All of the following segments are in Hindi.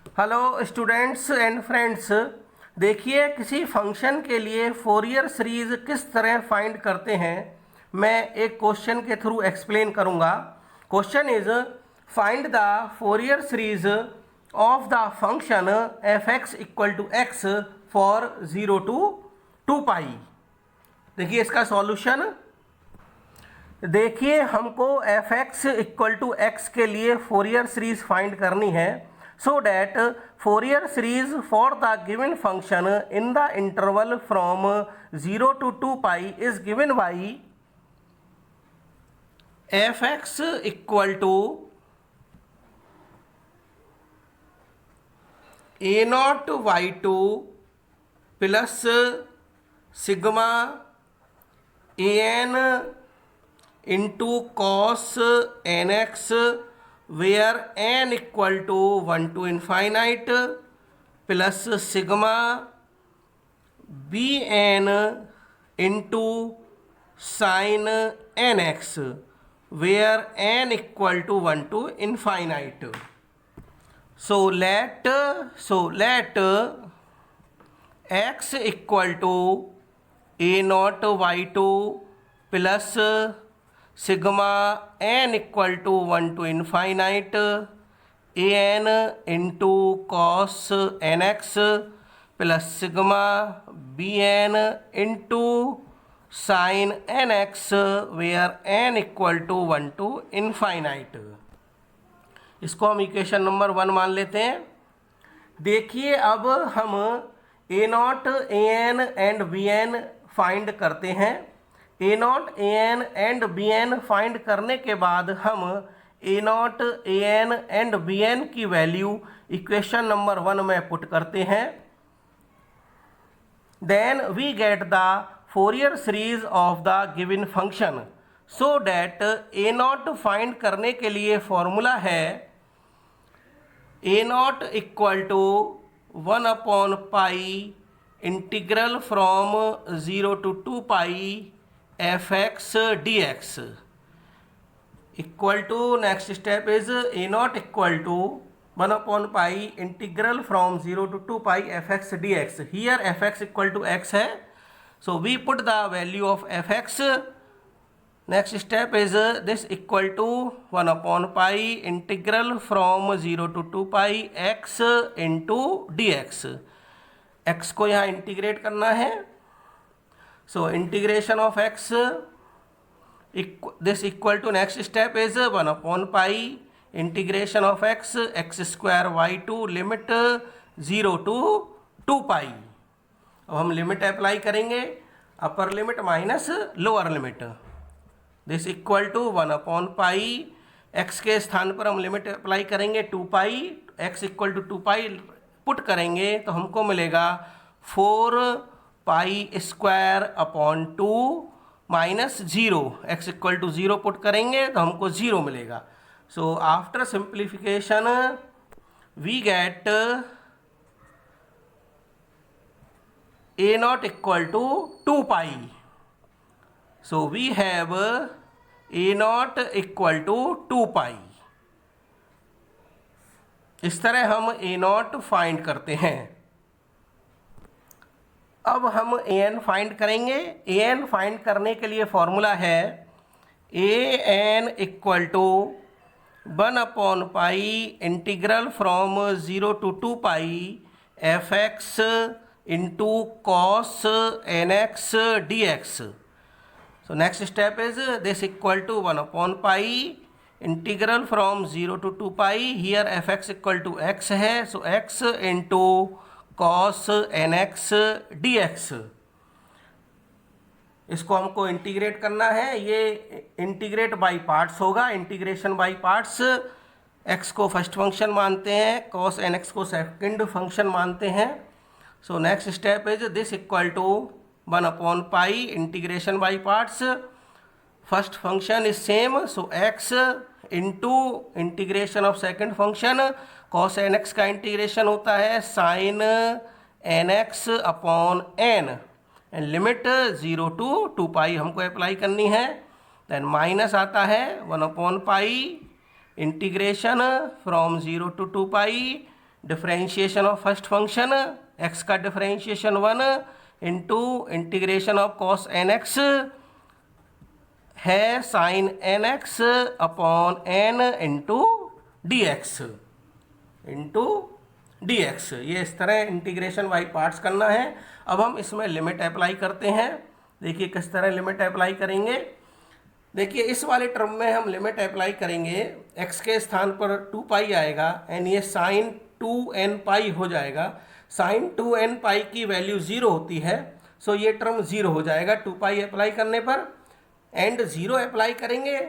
Hello students and friends. देखिए, किसी फंक्शन के लिए फोरियर सीरीज किस तरह फाइंड करते हैं, मैं एक क्वेश्चन के थ्रू एक्सप्लेन करूंगा। Question is find the Fourier series of the function F X equal to X for 0 to 2 pi. देखिए इसका सॉल्यूशन। देखिए, हमको F X equal to X के लिए फोरियर सीरीज फाइंड करनी है। So that Fourier series for the given function in the interval from 0 to 2 pi is given by F X equal to A naught Y two plus sigma A N into cos nx where n equal to 1 to infinite plus sigma bn into sin nx where n equal to 1 to infinite. So let x equal to a naught y2 plus sigma N equal to 1 to infinite A N into cos N X plus sigma B N into sine N X where N equal to 1 to infinite। इसको हम इक्वेशन नंबर 1 मान लेते हैं। देखिए, अब हम A naught A N and B N find करते हैं। A naught A N and B N find करने के बाद हम A naught A N and B N की वैल्यू इक्वेशन नंबर 1 में पुट करते हैं। Then we get the Fourier series of the given function. So that A naught find करने के लिए फॉर्मूला है A naught equal to 1 upon pi integral from 0 to 2 pi F X D X equal to next step is A naught equal to 1 upon pi integral from 0 to 2 pi F X D X. Here F X equal to X है, so we put the value of F X. Next step is this equal to 1 upon pi integral from 0 to 2 pi X into D X. X को यहाँ इंटीग्रेट करना है, so integration of x this equal to next step is 1 upon pi integration of x x square y2 limit 0 to 2 pi. अब हम लिमिट अप्लाई करेंगे, upper limit minus lower limit. This equal to 1 upon pi, x के स्थान पर हम लिमिट अप्लाई करेंगे 2 pi, x equal to 2 pi put करेंगे तो हमको मिलेगा 4 pi square upon 2 minus 0। X equal to 0 put करेंगे तो हमको 0 मिलेगा। So after simplification we get A naught equal to 2 pi. So we have A naught equal to 2 पाई। इस तरह हम ए नॉट फाइंड करते हैं। अब हम ए एन फाइंड करेंगे। ए एन फाइंड करने के लिए फॉर्मूला है A N equal to 1 upon pi integral from 0 to 2 pi F X into cos N X D X. So next step is this equal to 1 upon pi integral from 0 to 2 pi. Here F X equal to X है, so X into cos N X D X. इसको हमको इंटीग्रेट करना है। ये इंटीग्रेट बाय पार्ट्स होगा, इंटीग्रेशन बाय पार्ट्स। एक्स को फर्स्ट फंक्शन मानते हैं, कॉस एन एक्स को सेकंड फंक्शन मानते हैं। So next step is this equal to 1 upon pi integration by parts. First function is same, so X into integration of second function cos N X का इंटीग्रेशन होता है sine N X upon N and limit 0 to 2 pi हमको अप्लाई करनी है। देन माइनस आता है 1 upon pi integration from 0 to 2 pi differentiation of first function x का differentiation 1 into integration of cos N X है sine N X upon N into D X ये इस तरह इंटीग्रेशन बाई पार्ट्स करना है। अब हम इसमें लिमिट अप्लाई करते हैं। देखिए किस तरह लिमिट अप्लाई करेंगे। देखिए इस वाले टर्म में हम लिमिट अप्लाई करेंगे, x के स्थान पर 2 पाई आएगा एंड ये साइन 2n पाई हो जाएगा। साइन 2n पाई की वैल्यू 0 होती है, सो ये टर्म 0 हो जाएगा 2 पाई अप्लाई करने पर। एंड 0 अप्लाई करेंगे,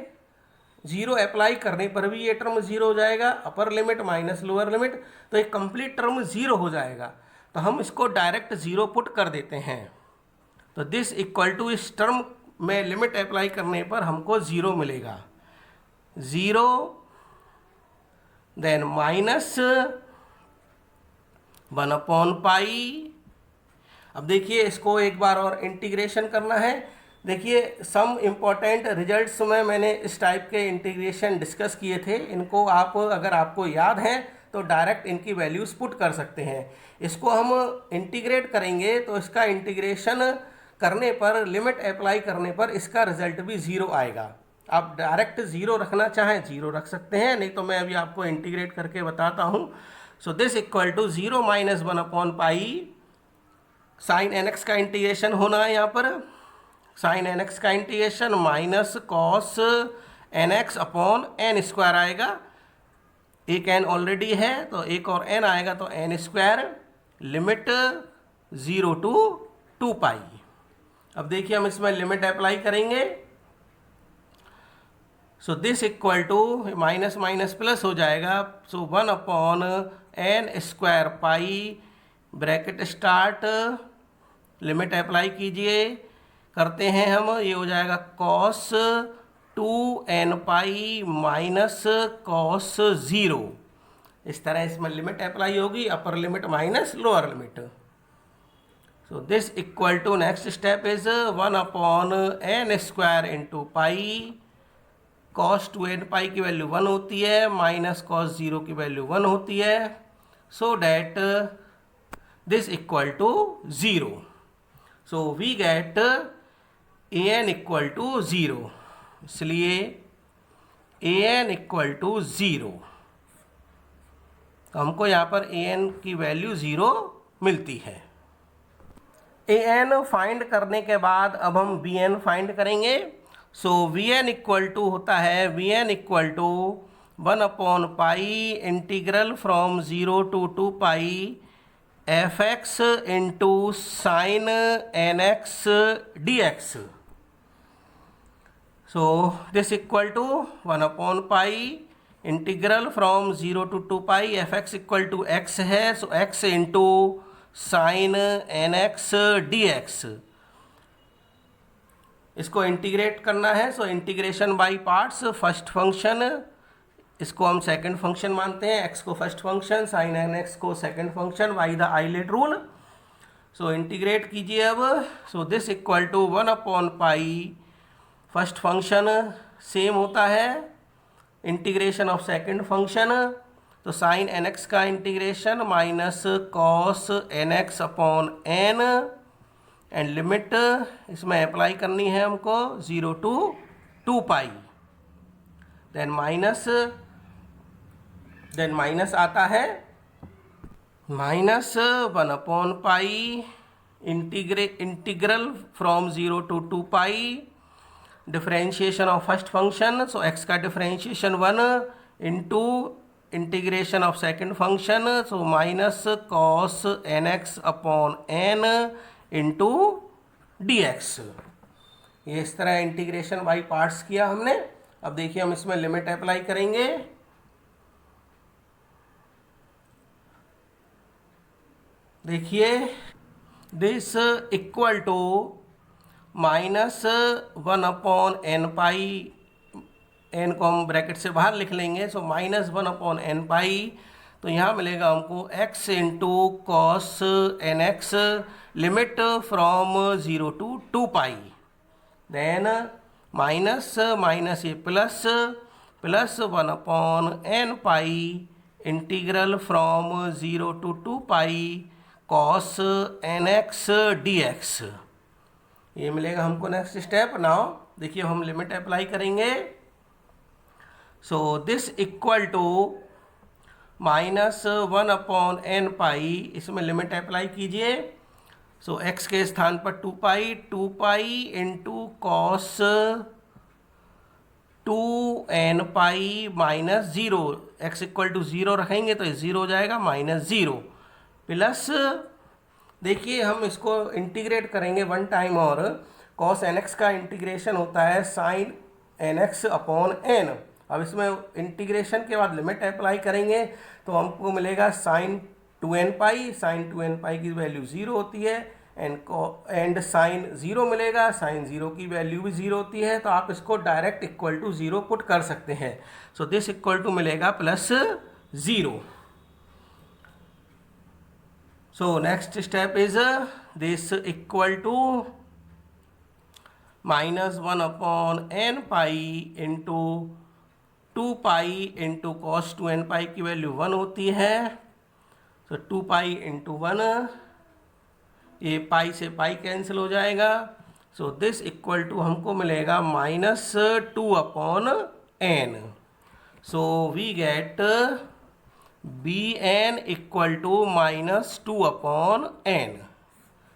0 अप्लाई करने पर भी ये टर्म 0 हो जाएगा, अपर लिमिट माइनस लोअर लिमिट, तो एक कंप्लीट टर्म 0 हो जाएगा। तो हम इसको डायरेक्ट 0 पुट कर देते हैं। तो दिस इक्वल टू इस टर्म में लिमिट अप्लाई करने पर हमको 0 मिलेगा। 0 देन माइनस 1 अपॉन पाई। अब देखिए इसको एक बार और इंटीग्रेशन करना है। देखिए सम इम्पॉर्टेंट रिजल्ट्स में मैंने इस टाइप के इंटीग्रेशन डिस्कस किए थे, इनको आप अगर आपको याद है तो डायरेक्ट इनकी वैल्यूज़ पुट कर सकते हैं। इसको हम इंटीग्रेट करेंगे तो इसका इंटीग्रेशन करने पर, लिमिट अप्लाई करने पर इसका रिजल्ट भी 0 आएगा। आप डायरेक्ट 0 रखना चाहें 0 रख सकते हैं, नहीं तो मैं अभी आपको इंटीग्रेट करके बताता हूँ। So this equal to 0 minus 1 upon pi sine N X का इंटीग्रेशन होना है यहाँ पर। साइन एन एक्स का integration minus cos N X upon N square आएगा। एक एन ऑलरेडी है तो एक और एन आएगा तो N square, limit 0 to 2 pi. अब देखिए हम इसमें लिमिट अप्लाई करेंगे। So this equal to minus minus plus हो जाएगा। सो 1 upon N square pi bracket start, limit apply कीजिए, करते हैं हम, ये हो जाएगा cos 2n pi minus cos 0। इस तरह इसमें लिमिट अप्लाई होगी, upper limit minus lower limit. So this equal to next step is 1 upon N square into pi. Cos 2n pi की वैल्यू 1 होती है, माइनस कॉस 0 की वैल्यू 1 होती है, so that this equal to 0। So we get an equal to 0, इसलिए an इक्वल टू 0। तो हमको यहाँ पर an की वैल्यू 0 मिलती है। an फाइंड करने के बाद अब हम bn फाइंड करेंगे। सो vn इक्वल टू होता है, vn equal to 1 upon pi integral from 0 to 2 pi F X into sine N X D X. So this equal to 1 upon pi integral from 0 to 2 pi F X equal to X है, so X into sine N X D X. इसको इंटीग्रेट करना है, so integration by parts. First function इसको हम सेकंड फंक्शन मानते हैं, एक्स को first function, sign N X को second function by the ILATE rule. So integrate कीजिए अब। So this equal to 1 upon pi first function same होता है इंटीग्रेशन ऑफ सेकंड फंक्शन, तो साइन एन एक्स का integration minus cos N X upon N, and limit इसमें अप्लाई करनी है हमको 0 टू 2 पाई। देन माइनस आता है, minus 1 upon pi integral from 0 to 2 pi differentiation of first function, so X का differentiation 1 into integration of second function, so minus cos N X upon N into D X. ये इस तरह इंटीग्रेशन बाई पार्ट्स किया हमने। अब देखिए हम इसमें लिमिट अप्लाई करेंगे। देखिए this equal to minus 1 upon N pi, N को हम ब्रैकेट से बाहर लिख लेंगे, so minus 1 upon N pi, तो यहाँ मिलेगा हमको x into cos N X, limit from 0 to 2 pi, then minus minus ये plus 1 upon N pi integral from 0 to 2 pi cos nx dx। ये मिलेगा हमको नेक्स्ट स्टेप। नाउ देखिए हम लिमिट अप्लाई करेंगे। So this equal to -1/n pi, इसमें लिमिट अप्लाई कीजिए। सो x के स्थान पर 2 pi into cos 2n pi -0, x equal to 0 रखेंगे तो 0 हो जाएगा -0 प्लस, देखिए हम इसको इंटीग्रेट करेंगे वन टाइम और cos nx का इंटीग्रेशन होता है sin nx अपॉन n। अब इसमें इंटीग्रेशन के बाद लिमिट अप्लाई करेंगे तो हमको मिलेगा sin 2n पाई की वैल्यू 0 होती है एंड साइन 0 मिलेगा, साइन 0 की वैल्यू भी 0 होती है, तो आप इसको डायरेक्ट इक्वल टू 0 पुट कर सकते हैं। सो दिस इक्वल टू मिलेगा +0। So next step is this equal to -1/n pi into 2 pi into cos 2n pi की वैल्यू 1 होती है। सो 2 पाई इंटू 1, ये पाई से पाई कैंसिल हो जाएगा। सो दिस इक्वल टू हमको मिलेगा -2/n। So we get bn equal to -2/n।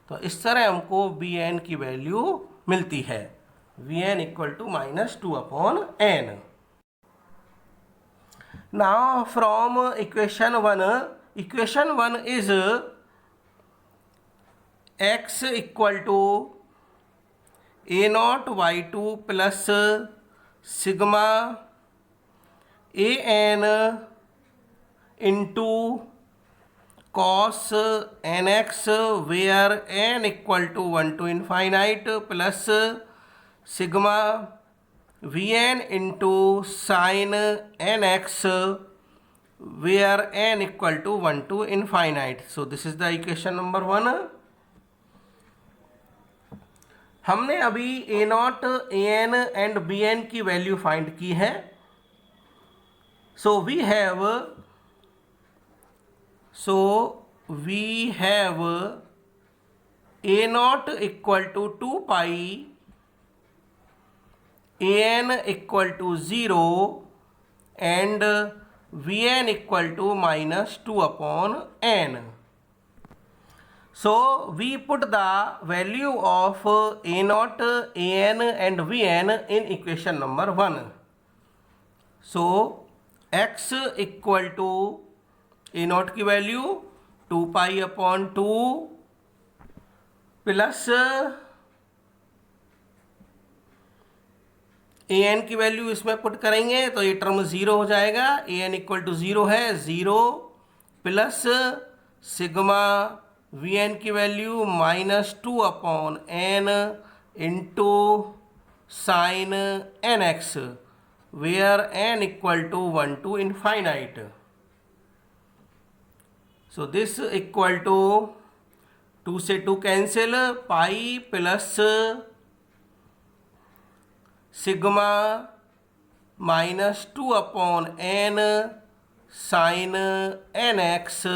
तो इस तरह हमको bn की वैल्यू मिलती है, bn equal to -2/n। Now from equation 1 is x equal to a0y2 plus sigma an into cos nx where n equal to 1 to infinite plus sigma vn into sine nx where n equal to 1 to infinite। So this is the equation number 1। हमने अभी a0, an एंड bn की वैल्यू फाइंड की है। So we have a0 equal to 2 pi, an equal to 0 and vn equal to -2/n। So we put the value of a0, an and vn in equation number 1. So x equal to a0 की वैल्यू 2 पाई/2 प्लस an की वैल्यू इसमें पुट करेंगे तो ये टर्म 0 हो जाएगा, an इक्वल टू 0 है, 0 प्लस सिग्मा vn की value -2/n into sine nx where n equal to 1 to infinite। So this equal to 2 से 2 cancel, pi plus sigma -2/n sine nx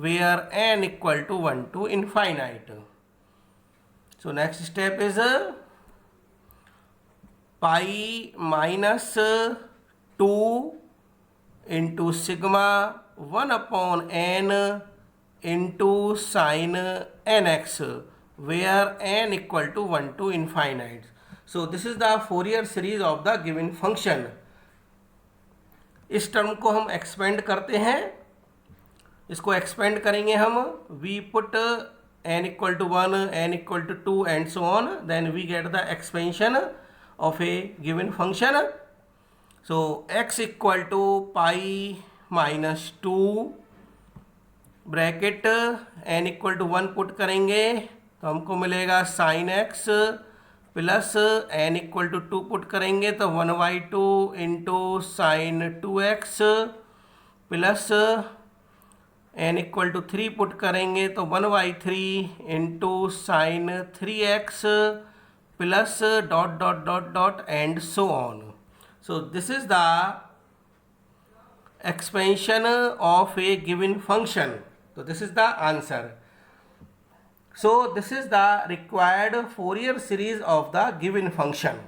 where n equal to 1 to infinite। So next step is pi -2 into sigma 1/n into sin nx where n equal to 1 to infinite। So this is the Fourier series of the given function। इस टर्म को हम एक्सपेंड करते हैं, इसको एक्सपेंड करेंगे हम, we put n equal to 1, n equal to 2 and so on, then we get the expansion of a given function. So x equal to pi -2 bracket n equal to 1 put करेंगे तो हमको मिलेगा sine x plus n equal to 2 put करेंगे तो 1/2 into sine 2x plus n equal to 3 put करेंगे तो 1/3 into sine 3x plus ... and so on. So this is the expansion of a given function. So this is the answer. So this is the required Fourier series of the given function.